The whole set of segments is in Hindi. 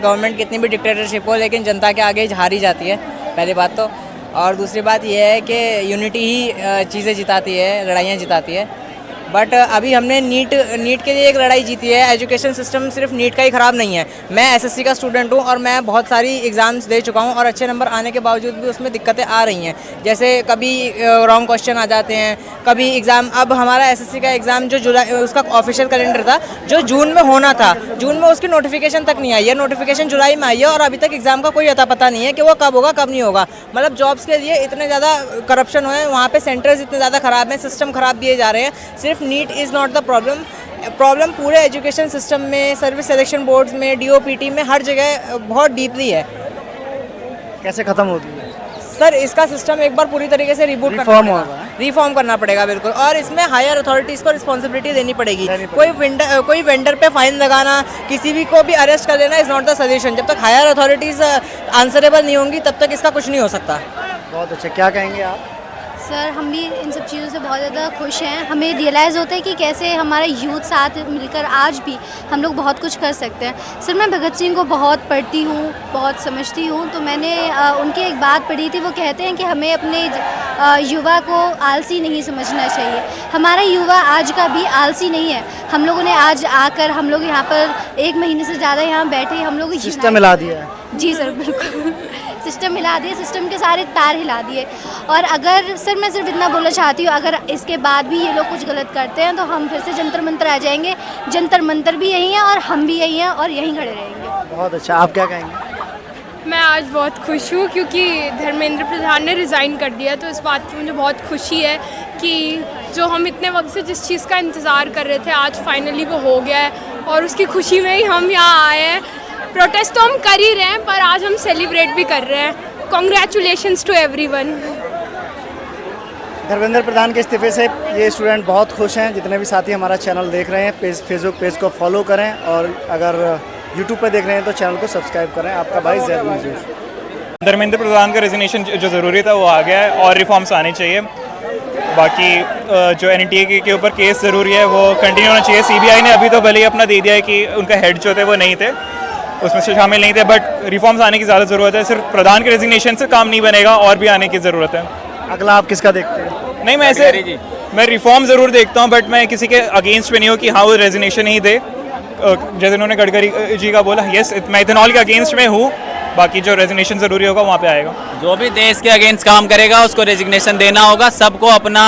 गवर्नमेंट कितनी भी डिक्टेटरशिप हो लेकिन जनता के आगे हार ही जाती है, पहली बात तो। और दूसरी बात यह है कि यूनिटी ही चीज़ें जिताती है, लड़ाइयाँ जिताती है। बट अभी हमने नीट के लिए एक लड़ाई जीती है। एजुकेशन सिस्टम सिर्फ नीट का ही ख़राब नहीं है। मैं एसएससी का स्टूडेंट हूँ और मैं बहुत सारी एग्ज़ाम्स दे चुका हूँ और अच्छे नंबर आने के बावजूद भी उसमें दिक्कतें आ रही हैं। जैसे कभी रॉन्ग क्वेश्चन आ जाते हैं, कभी एग्ज़ाम, अब हमारा एसएससी का एग्ज़ाम जो जुलाई, उसका ऑफिशियल कैलेंडर था जो जून में होना था, जून में उसकी नोटिफिकेशन तक नहीं आई है। नोटिफिकेशन जुलाई में आई है और अभी तक एग्ज़ाम का कोई अता पता नहीं है कि वो कब होगा कब नहीं होगा। मतलब जॉब्स के लिए इतने ज़्यादा करप्शन हुए हैं, वहाँ पे सेंटर्स इतने ज़्यादा ख़राब हैं, सिस्टम ख़राब दिए जा रहे हैं। सिर्फ NEET is not the problem पूरे एजुकेशन सिस्टम में, सर्विस सिलेक्शन बोर्ड्स में, डीओपीटी में, हर जगह बहुत डीपली है। कैसे ख़त्म होगी सर इसका सिस्टम एक बार पूरी तरीके से रिफॉर्म करना पड़ेगा बिल्कुल। और इसमें हायर अथॉरिटीज़ को रिस्पॉन्सिबिलिटी देनी पड़ेगी। कोई वेंडर पे फाइन लगाना, किसी भी को भी अरेस्ट कर लेना इज़ नॉट द सॉल्यूशन। जब तक हायर अथॉरिटीज़ आंसरेबल नहीं होंगी तब तक इसका कुछ नहीं हो सकता। बहुत अच्छा, क्या कहेंगे आप? सर हम भी इन सब चीज़ों से बहुत ज़्यादा खुश हैं। हमें रियलाइज़ होता है कि कैसे हमारा यूथ साथ मिलकर आज भी हम लोग बहुत कुछ कर सकते हैं। सर मैं भगत सिंह को बहुत पढ़ती हूँ, बहुत समझती हूँ, तो मैंने उनकी एक बात पढ़ी थी। वो कहते हैं कि हमें अपने युवा को आलसी नहीं समझना चाहिए। हमारा युवा आज का भी आलसी नहीं है। हम लोगों ने आज आकर, हम लोग यहाँ पर 1 महीने से ज़्यादा यहाँ बैठे, हम लोग सिस्टम हिला दिया है। जी सर बिल्कुल सिस्टम हिला दिए, सिस्टम के सारे तार हिला दिए। और अगर सर मैं सिर्फ इतना बोलना चाहती हूँ, अगर इसके बाद भी ये लोग कुछ गलत करते हैं तो हम फिर से जंतर मंतर आ जाएंगे। जंतर मंतर भी यही है और हम भी यही हैं और यहीं खड़े रहेंगे। बहुत अच्छा, आप क्या कहेंगे? मैं आज बहुत खुश हूँ क्योंकि धर्मेंद्र प्रधान ने रिज़ाइन कर दिया, तो इस बात की मुझे बहुत खुशी है कि जो हम इतने वक्त से जिस चीज़ का इंतज़ार कर रहे थे आज फाइनली वो हो गया है। और उसकी खुशी में ही हम यहाँ आए हैं। प्रोटेस्ट तो हम कर ही रहे हैं पर आज हम सेलिब्रेट भी कर रहे हैं। Congratulations to everyone. Dharmendra Pradhan के इस्तीफे से ये स्टूडेंट बहुत खुश हैं। जितने भी साथी हमारा चैनल देख रहे हैं, फेसबुक पेज को फॉलो करें और अगर यूट्यूब पे देख रहे हैं तो चैनल को सब्सक्राइब करें। आपका भाई जैद मंजूर। धर्मेंद्र प्रधान का रेजिग्नेशन जो ज़रूरी था वो आ गया है और रिफॉर्म्स आने चाहिए। बाकी जो एनटीए के ऊपर केस ज़रूरी है वो कंटिन्यू होना चाहिए। सीबीआई ने अभी तो भले ही अपना दे दिया है कि उनका हेड जो थे वो नहीं थे, उसमें से शामिल नहीं थे, बट रिफॉर्म्स आने की ज़्यादा ज़रूरत है। सिर्फ प्रधान के रेजिग्नेशन से काम नहीं बनेगा, और भी आने की ज़रूरत है। अगला आप किसका देखते हैं? नहीं, मैं रिफॉर्म ज़रूर देखता हूँ बट मैं किसी के अगेंस्ट पे नहीं हूँ कि हाँ वो रेजिग्नेशन ही दे। जैसे उन्होंने गडकरी जी का बोला, यस मैं इथेनॉल के अगेंस्ट में हूँ। बाकी जो रेजिग्नेशन ज़रूरी होगा वहाँ पे आएगा। जो भी देश के अगेंस्ट काम करेगा उसको रेजिग्नेशन देना होगा। सबको अपना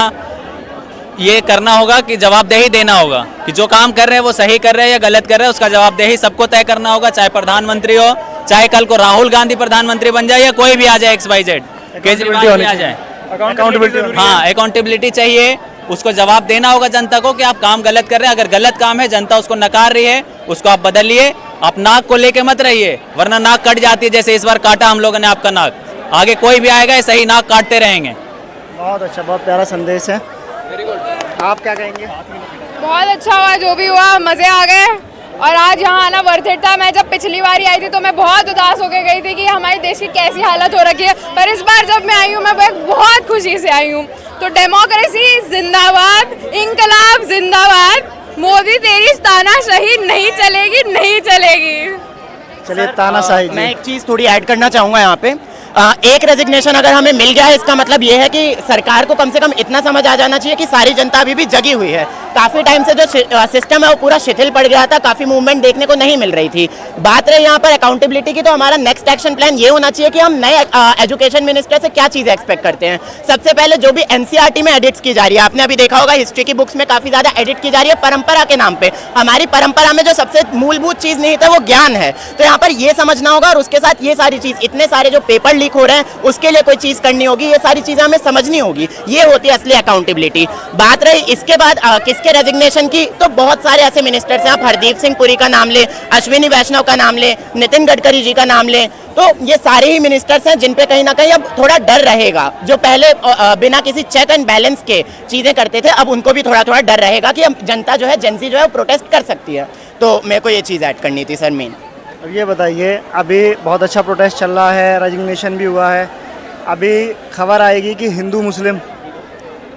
ये करना होगा कि जवाबदेही देना होगा कि जो काम कर रहे हैं वो सही कर रहे हैं या गलत कर रहे हैं, उसका जवाबदेही सबको तय करना होगा। चाहे प्रधानमंत्री हो, चाहे कल को राहुल गांधी प्रधानमंत्री बन जाए या कोई भी आ जाए, XYZ, केजरीवाल भी आ जाए। अकाउंटेबिलिटी, हाँ अकाउंटेबिलिटी चाहिए। उसको जवाब देना होगा जनता को कि आप काम गलत कर रहे हैं। अगर गलत काम है, जनता उसको नकार रही है, उसको आप बदलिए। आप नाक को लेके मत रहिए, वरना नाक कट जाती है। जैसे इस बार काटा हम लोगों ने आपका नाक, आगे कोई भी आएगा सही नाक काटते रहेंगे। बहुत अच्छा, बहुत प्यारा संदेश है। आप क्या कहेंगे? बहुत अच्छा हुआ, जो भी हुआ मज़े आ गए और आज यहाँ आना वर्थ इट था। मैं जब पिछली बार आई थी तो मैं बहुत उदास होकर गई थी कि हमारे देश की कैसी हालत हो रखी है, पर इस बार जब मैं आई हूँ मैं बहुत खुशी से आई हूँ। तो डेमोक्रेसी जिंदाबाद, इंकलाब जिंदाबाद। मोदी तेरी तानाशाही नहीं चलेगी, नहीं चलेगी। चलिए तानाशाही। मैं एक चीज़ थोड़ी ऐड करना चाहूँगा यहाँ पे। एक रेजिग्नेशन अगर हमें मिल गया है, इसका मतलब ये है कि सरकार को कम से कम इतना समझ आ जाना चाहिए कि सारी जनता अभी भी जगी हुई है। काफ़ी टाइम से जो सिस्टम है वो पूरा शिथिल पड़ गया था, काफ़ी मूवमेंट देखने को नहीं मिल रही थी। बात रही यहाँ पर अकाउंटेबिलिटी की, तो हमारा नेक्स्ट एक्शन प्लान ये होना चाहिए कि हम नए एजुकेशन मिनिस्टर से क्या चीज़ें एक्सपेक्ट करते हैं। सबसे पहले जो भी NCERT में एडिट्स की जा रही है, आपने अभी देखा होगा हिस्ट्री की बुक्स में काफ़ी ज़्यादा एडिट की जा रही है परंपरा के नाम पर। हमारी परंपरा में जो सबसे मूलभूत चीज़ नहीं था वो ज्ञान है, तो यहाँ पर ये समझना होगा। और उसके साथ ये सारी चीज़, इतने सारे जो पेपर लीक हो रहे हैं उसके लिए कोई चीज़ करनी होगी, ये सारी चीज़ें हमें समझनी होगी। ये होती है असली अकाउंटेबिलिटी। बात रही इसके बाद किसके रेजिग्नेशन की, तो बहुत सारे ऐसे मिनिस्टर्स हैं। आप हरदीप सिंह पुरी का नाम ले, अश्विनी वैष्णव का नाम ले, नितिन गडकरी जी का नाम ले, तो ये सारे ही मिनिस्टर्स हैं जिन पे कहीं ना कहीं अब थोड़ा डर रहेगा। जो पहले बिना किसी चेक एंड बैलेंस के चीज़ें करते थे, अब उनको भी थोड़ा थोड़ा डर रहेगा कि अब जनता जो है, जेंजी जो है, वो प्रोटेस्ट कर सकती है। तो मेरे को ये चीज़ ऐड करनी थी सर मेन। अब ये बताइए, अभी बहुत अच्छा प्रोटेस्ट चल रहा है, रेजिग्नेशन भी हुआ है, अभी खबर आएगी कि हिंदू मुस्लिम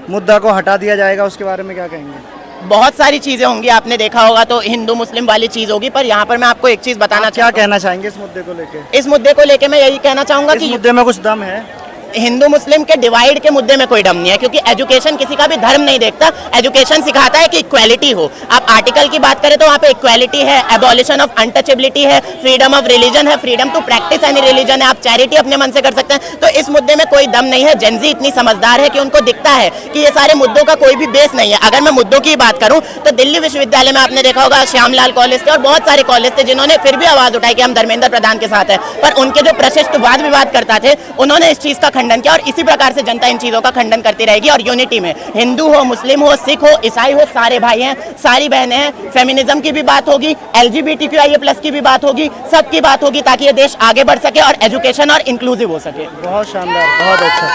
मुद्दा को हटा दिया जाएगा, उसके बारे में क्या कहेंगे? बहुत सारी चीजें होंगी, आपने देखा होगा तो हिंदू मुस्लिम वाली चीज होगी, पर यहाँ पर मैं आपको एक चीज बताना आप क्या कहना चाहेंगे इस मुद्दे को लेके? इस मुद्दे को लेके मैं यही कहना चाहूंगा इस कि मुद्दे में कुछ दम है? हिंदू मुस्लिम के डिवाइड के मुद्दे में कोई दम नहीं है, क्योंकि एजुकेशन किसी का भी धर्म नहीं देखता। एजुकेशन सिखाता है कि इक्वालिटी हो। आप आर्टिकल की बात करें तो वहाँ पे इक्वालिटी है, एबॉलिशन ऑफ अनटचेबिलिटी है, फ्रीडम ऑफ रिलीजन है, freedom to practise any religion है, आप चैरिटी अपने मन से कर सकते हैं। तो इस मुद्दे में कोई दम नहीं है। जेनजी इतनी समझदार है कि उनको दिखता है कि ये सारे मुद्दों का कोई भी बेस नहीं है। अगर मैं मुद्दों की बात करूँ तो दिल्ली विश्वविद्यालय में आपने देखा होगा श्यामलाल कॉलेज थे और बहुत सारे कॉलेज थे जिन्होंने फिर भी आवाज उठाई कि हम धर्मेंद्र प्रधान के साथ है, पर उनके जो प्रशिष्ट वाद विवाद करता थे उन्होंने इस चीज का खंडन किया, और इसी प्रकार से जनता इन चीजों का खंडन करती रहेगी। और यूनिटी में हिंदू हो, मुस्लिम हो, सिख हो, ईसाई हो, सारे भाई हैं, सारी बहनें हैं। फेमिनिज्म की भी बात होगी, LGBTQIA+ की भी बात होगी, सबकी बात होगी, ताकि ये देश आगे बढ़ सके और एजुकेशन और इंक्लूसिव हो सके। बहुत शानदार, बहुत अच्छा।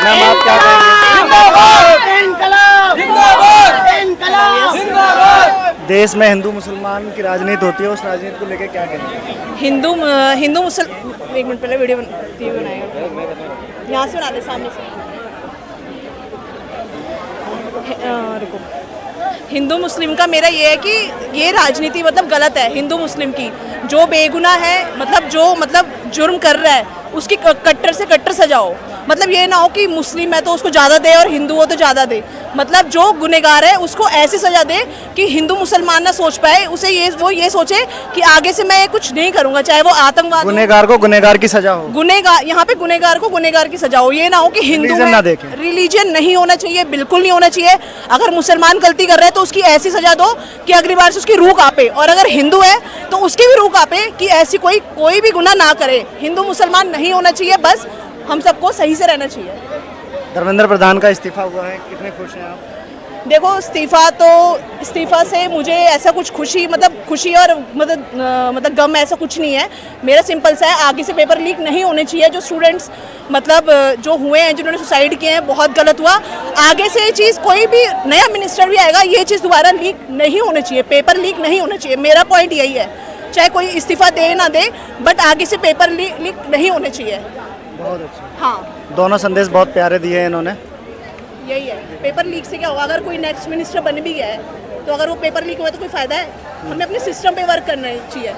मैम आप क्या कहेंगे? देश में हिंदू मुसलमान की राजनीति होती है, उस राजनीति को लेकर क्या कहेंगे? हिंदू मुसलमान, एक मिनट पहले वीडियो बनाएगा, यहाँ से बना दे, सामने से। रुको। हिंदू मुस्लिम का मेरा ये है कि ये राजनीति मतलब गलत है। हिंदू मुस्लिम की जो बेगुनाह है, मतलब जो जुर्म कर रहा है उसकी कट्टर से कट्टर सजाओ। मतलब ये ना हो कि मुस्लिम है तो उसको ज़्यादा दे और हिंदू हो तो ज़्यादा दे। मतलब जो गुनहगार है उसको ऐसी सज़ा दे कि हिंदू मुसलमान ना सोच पाए, उसे वो ये सोचे कि आगे से मैं कुछ नहीं करूँगा, चाहे वो आतंकवाद। गुनहगार को गुनहगार की सजा हो। गुनहगार, यहाँ पे गुनहगार को गुनहगार की सजा हो। ये ना हो कि हिंदू रिलीजन ना देखें। रिलीजन नहीं होना चाहिए, बिल्कुल नहीं होना चाहिए। अगर मुसलमान गलती कर रहा है तो उसकी ऐसी सजा दो कि अगली बार से उसकी रूह कांपे, और अगर हिंदू है तो उसकी भी रूह कांपे कि ऐसी कोई भी गुनाह ना करे। हिंदू मुसलमान नहीं होना चाहिए, बस हम सबको सही से रहना चाहिए। धर्मेंद्र प्रधान का इस्तीफा हुआ है, कितने खुश हैं आप? देखो, इस्तीफा से मुझे ऐसा कुछ खुशी और मतलब गम ऐसा कुछ नहीं है। मेरा सिंपल सा है, आगे से पेपर लीक नहीं होने चाहिए। जो स्टूडेंट्स जो हुए हैं, जिन्होंने सुसाइड किए हैं, बहुत गलत हुआ। आगे से ये चीज़, कोई भी नया मिनिस्टर भी आएगा, ये चीज़ दोबारा लीक नहीं होनी चाहिए, पेपर लीक नहीं होना चाहिए। मेरा पॉइंट यही है, चाहे कोई इस्तीफा दे ना दे, बट आगे से पेपर लीक नहीं होने चाहिए। बहुत अच्छा। हाँ, दोनों संदेश बहुत प्यारे दिए हैं इन्होंने। यही है, पेपर लीक से क्या होगा? अगर कोई नेक्स्ट मिनिस्टर बन भी गया है तो अगर वो पेपर लीक हुआ तो कोई फ़ायदा है? हमें अपने सिस्टम पे वर्क करना चाहिए।